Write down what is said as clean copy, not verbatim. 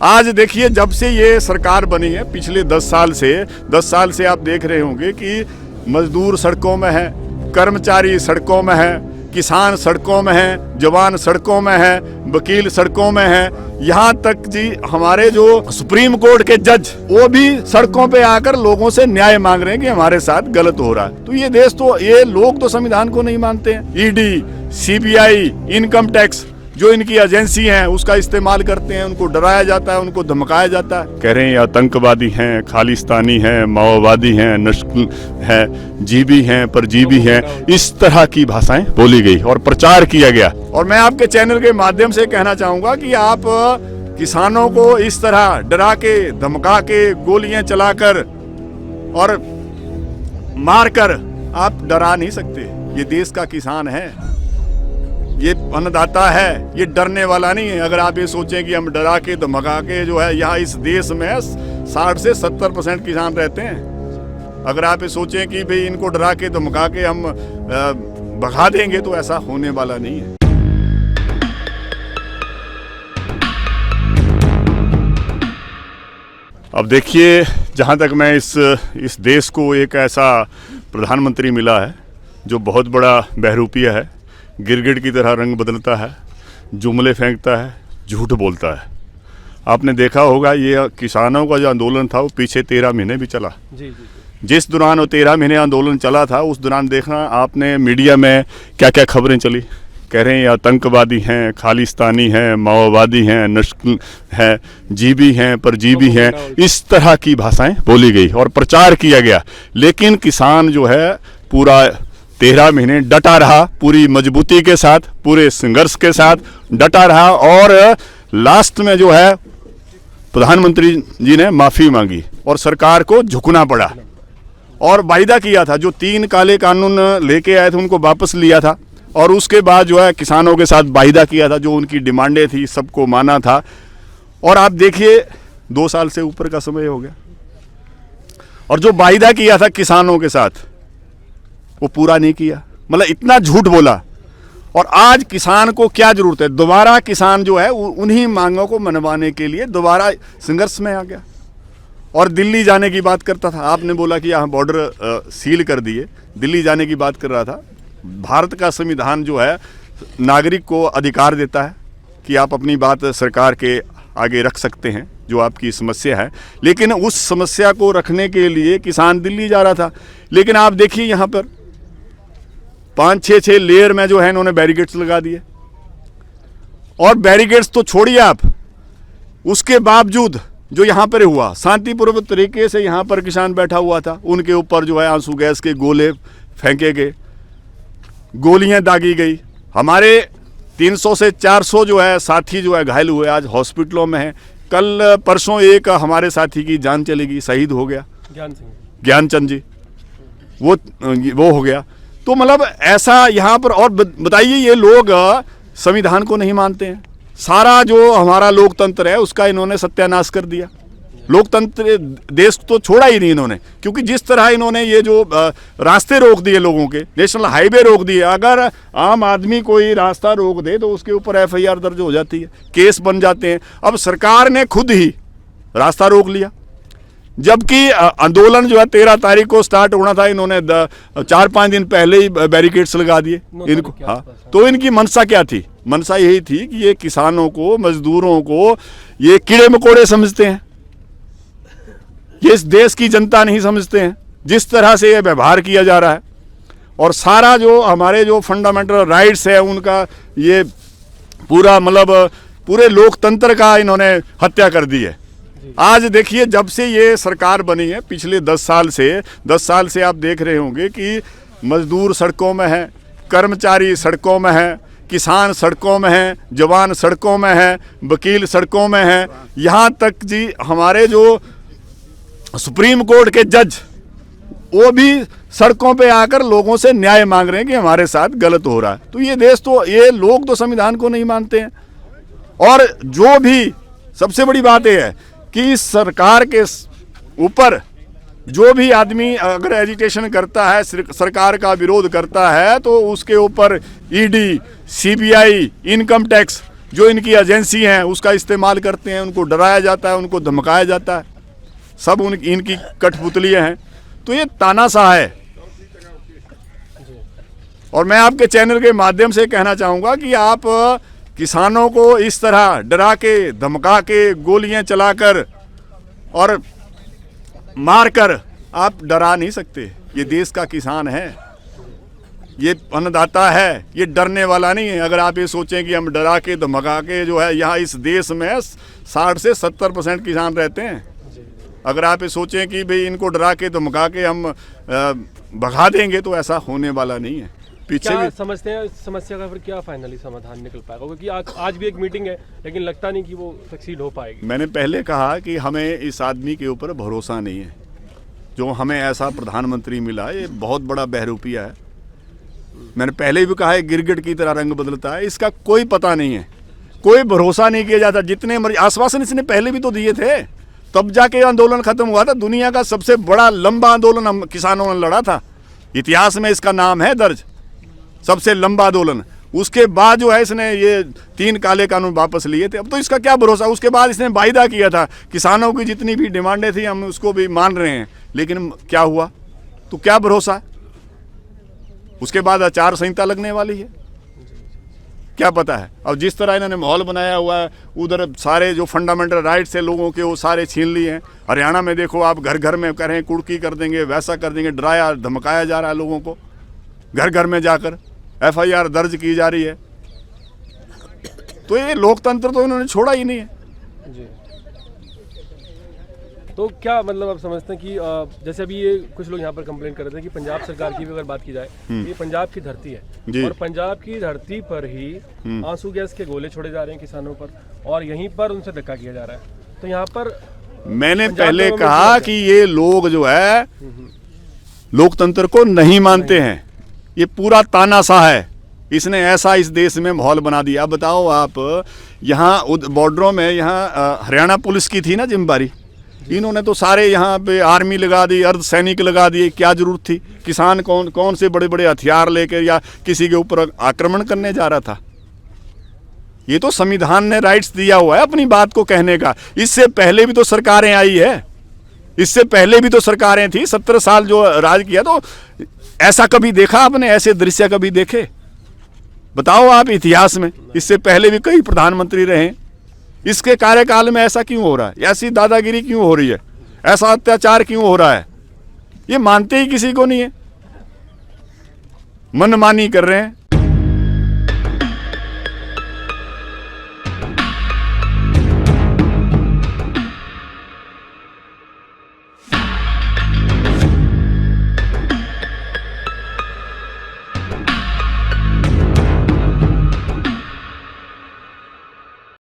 आज देखिए, जब से ये सरकार बनी है पिछले 10 साल से आप देख रहे होंगे कि मजदूर सड़कों में है, कर्मचारी सड़कों में है, किसान सड़कों में है, जवान सड़कों में है, वकील सड़कों में है, यहाँ तक जी हमारे जो सुप्रीम कोर्ट के जज वो भी सड़कों पे आकर लोगों से न्याय मांग रहे हैं कि हमारे साथ गलत हो रहा है। तो ये देश तो, ये लोग तो संविधान को नहीं मानते हैं। ईडी, सीबीआई, इनकम टैक्स जो इनकी एजेंसी हैं उसका इस्तेमाल करते हैं, उनको डराया जाता है, उनको धमकाया जाता है। कह रहे हैं आतंकवादी हैं, खालिस्तानी हैं, माओवादी हैं, नस्ल है, जीबी हैं, परजीवी हैं, इस तरह की भाषाएं बोली गई और प्रचार किया गया। और मैं आपके चैनल के माध्यम से कहना चाहूंगा कि आप किसानों को इस तरह डरा के, धमका के, गोलियां चलाकर और मारकर आप डरा नहीं सकते। ये देश का किसान है, ये अन्नदाता है, ये डरने वाला नहीं है। अगर आप ये सोचें कि हम डरा के धमका के जो है, यहाँ इस देश में 60 से 70% किसान रहते हैं। अगर आप ये सोचें कि भाई इनको डरा के धमका के हम भगा देंगे तो ऐसा होने वाला नहीं है। अब देखिए, जहाँ तक मैं इस देश को एक ऐसा प्रधानमंत्री मिला है जो बहुत बड़ा बहरूपिया है, गिरगिट की तरह रंग बदलता है, जुमले फेंकता है, झूठ बोलता है। आपने देखा होगा ये किसानों का जो आंदोलन था वो पीछे 13 महीने भी चला। जी। जिस दौरान वो 13 महीने आंदोलन चला था उस दौरान देखना आपने मीडिया में क्या क्या खबरें चली। कह रहे हैं आतंकवादी हैं, खालिस्तानी हैं, माओवादी हैं, नस्ल है, जीबी हैं, परजीवी हैं, इस तरह की भाषाएं बोली गई और प्रचार किया गया। लेकिन किसान जो है पूरा 13 महीने डटा रहा, पूरी मजबूती के साथ, पूरे संघर्ष के साथ डटा रहा और लास्ट में जो है प्रधानमंत्री जी ने माफ़ी मांगी और सरकार को झुकना पड़ा और वायदा किया था, जो 3 काले कानून लेके आए थे उनको वापस लिया था और उसके बाद जो है किसानों के साथ वायदा किया था, जो उनकी डिमांडें थी सबको माना था। और आप देखिए 2 साल से ऊपर का समय हो गया और जो वायदा किया था किसानों के साथ वो पूरा नहीं किया। मतलब इतना झूठ बोला। और आज किसान को क्या जरूरत है? दोबारा किसान जो है उन्हीं मांगों को मनवाने के लिए दोबारा संघर्ष में आ गया और दिल्ली जाने की बात करता था। आपने बोला कि यहाँ बॉर्डर सील कर दिए, दिल्ली जाने की बात कर रहा था। भारत का संविधान जो है नागरिक को अधिकार देता है कि आप अपनी बात सरकार के आगे रख सकते हैं, जो आपकी समस्या है। लेकिन उस समस्या को रखने के लिए किसान दिल्ली जा रहा था। लेकिन आप देखिए यहाँ पर 5-6 लेयर में जो है इन्होंने बैरिकेड्स लगा दिए। और बैरिकेड्स तो छोड़िए आप, उसके बावजूद जो यहाँ पर हुआ शांतिपूर्वक तरीके से, यहाँ पर किसान बैठा हुआ था, उनके ऊपर जो है आंसू गैस के गोले फेंके गए, गोलियां दागी गई। हमारे 300 से 400 जो है साथी जो है घायल हुए, आज हॉस्पिटलों में है। कल परसों एक हमारे साथी की जान चली गई, शहीद हो गया, ज्ञानचंद जी, वो हो गया। तो मतलब ऐसा यहाँ पर। और बताइए, ये लोग संविधान को नहीं मानते हैं। सारा जो हमारा लोकतंत्र है उसका इन्होंने सत्यानाश कर दिया। लोकतंत्र देश तो छोड़ा ही नहीं इन्होंने, क्योंकि जिस तरह इन्होंने ये जो रास्ते रोक दिए लोगों के, नेशनल हाईवे रोक दिए। अगर आम आदमी कोई रास्ता रोक दे तो उसके ऊपर FIR दर्ज हो जाती है, केस बन जाते हैं। अब सरकार ने खुद ही रास्ता रोक लिया, जबकि आंदोलन जो है 13 तारीख को स्टार्ट होना था, इन्होंने 4-5 दिन पहले ही बैरिकेड्स लगा दिए इनको। हाँ, तो इनकी मनसा क्या थी? मनसा यही थी कि ये किसानों को, मजदूरों को ये कीड़े मकोड़े समझते हैं, ये इस देश की जनता नहीं समझते हैं। जिस तरह से ये व्यवहार किया जा रहा है और सारा जो हमारे जो फंडामेंटल राइट्स है उनका, ये पूरा मतलब पूरे लोकतंत्र का इन्होंने हत्या कर दी है। आज देखिए, जब से ये सरकार बनी है पिछले 10 साल से आप देख रहे होंगे कि मजदूर सड़कों में है, कर्मचारी सड़कों में है, किसान सड़कों में है, जवान सड़कों में है, वकील सड़कों में है, यहाँ तक जी हमारे जो सुप्रीम कोर्ट के जज वो भी सड़कों पे आकर लोगों से न्याय मांग रहे हैं कि हमारे साथ गलत हो रहा है। तो ये देश तो, ये लोग तो संविधान को नहीं मानते हैं। और जो भी सबसे बड़ी बात यह है कि इस सरकार के ऊपर जो भी आदमी अगर एजिटेशन करता है, सरकार का विरोध करता है, तो उसके ऊपर ईडी, सीबीआई, इनकम टैक्स जो इनकी एजेंसी हैं उसका इस्तेमाल करते हैं, उनको डराया जाता है, उनको धमकाया जाता है, सब इनकी कठपुतलियाँ हैं। तो ये तानाशाह है। और मैं आपके चैनल के माध्यम से कहना चाहूँगा कि आप किसानों को इस तरह डरा के, धमका के, गोलियां चलाकर और मारकर आप डरा नहीं सकते। ये देश का किसान है, ये अन्नदाता है, ये डरने वाला नहीं है। अगर आप ये सोचें कि हम डरा के, धमका के जो है, यहाँ इस देश में 60 से 70% किसान रहते हैं। अगर आप ये सोचें कि भाई इनको डरा के, धमका के हम भगा देंगे, तो ऐसा होने वाला नहीं है। पीछे क्या भी समझते हैं इस समस्या का फिर क्या फाइनली समाधान निकल पाएगा? क्योंकि आज भी एक मीटिंग है, लेकिन लगता नहीं कि वो सक्सीड हो पाएगी। मैंने पहले कहा कि हमें इस आदमी के ऊपर भरोसा नहीं है। जो हमें ऐसा प्रधानमंत्री मिला, ये बहुत बड़ा बहरूपिया है। मैंने पहले भी कहा है, गिरगिट की तरह रंग बदलता है, इसका कोई पता नहीं है, कोई भरोसा नहीं किया जाता। जितने आश्वासन इसने पहले भी तो दिए थे, तब जाके आंदोलन खत्म हुआ था। दुनिया का सबसे बड़ा लंबा आंदोलन हम किसानों ने लड़ा था, इतिहास में इसका नाम है दर्ज, सबसे लंबा आंदोलन। उसके बाद जो है इसने ये 3 काले कानून वापस लिए थे। अब तो इसका क्या भरोसा। उसके बाद इसने वायदा किया था, किसानों की जितनी भी डिमांडें थी हम उसको भी मान रहे हैं, लेकिन क्या हुआ? तो क्या भरोसा? उसके बाद आचार संहिता लगने वाली है, क्या पता है। और जिस तरह इन्होंने माहौल बनाया हुआ है, उधर सारे जो फंडामेंटल राइट्स है लोगों के, वो सारे छीन लिए हैं। हरियाणा में देखो आप, घर घर में कह रहे हैं कुर्की कर देंगे, वैसा कर देंगे, डराया धमकाया जा रहा है लोगों को। घर घर में जाकर FIR दर्ज की जा रही है। तो ये लोकतंत्र तो इन्होंने छोड़ा ही नहीं है। जी। तो क्या मतलब आप समझते हैं कि जैसे अभी ये कुछ लोग यहाँ पर कंप्लेंट कर रहे थे कि पंजाब सरकार की भी अगर बात की जाए, ये पंजाब की धरती है और पंजाब की धरती पर ही आंसू गैस के गोले छोड़े जा रहे हैं किसानों पर, और यहीं पर उनसे धक्का किया जा रहा है। तो यहाँ पर मैंने पहले कहा कि ये लोग जो है लोकतंत्र को नहीं मानते हैं। ये पूरा तानाशाह है, इसने ऐसा इस देश में माहौल बना दिया। अब बताओ आप, यहाँ बॉर्डरों में यहाँ हरियाणा पुलिस की थी ना जिम्मेदारी, इन्होंने तो सारे यहाँ पे आर्मी लगा दी, अर्धसैनिक लगा दिए। क्या जरूरत थी? किसान कौन से बड़े बड़े हथियार लेकर या किसी के ऊपर आक्रमण करने जा रहा था? ये तो संविधान ने राइट्स दिया हुआ है अपनी बात को कहने का। इससे पहले भी तो सरकारें आई है, इससे पहले भी तो सरकारें थी। 17 साल जो राज किया, तो ऐसा कभी देखा आपने? ऐसे दृश्य कभी देखे? बताओ आप इतिहास में। इससे पहले भी कई प्रधानमंत्री रहे, इसके कार्यकाल में ऐसा क्यों हो रहा है? ऐसी दादागिरी क्यों हो रही है? ऐसा अत्याचार क्यों हो रहा है? ये मानते ही किसी को नहीं है, मनमानी कर रहे हैं।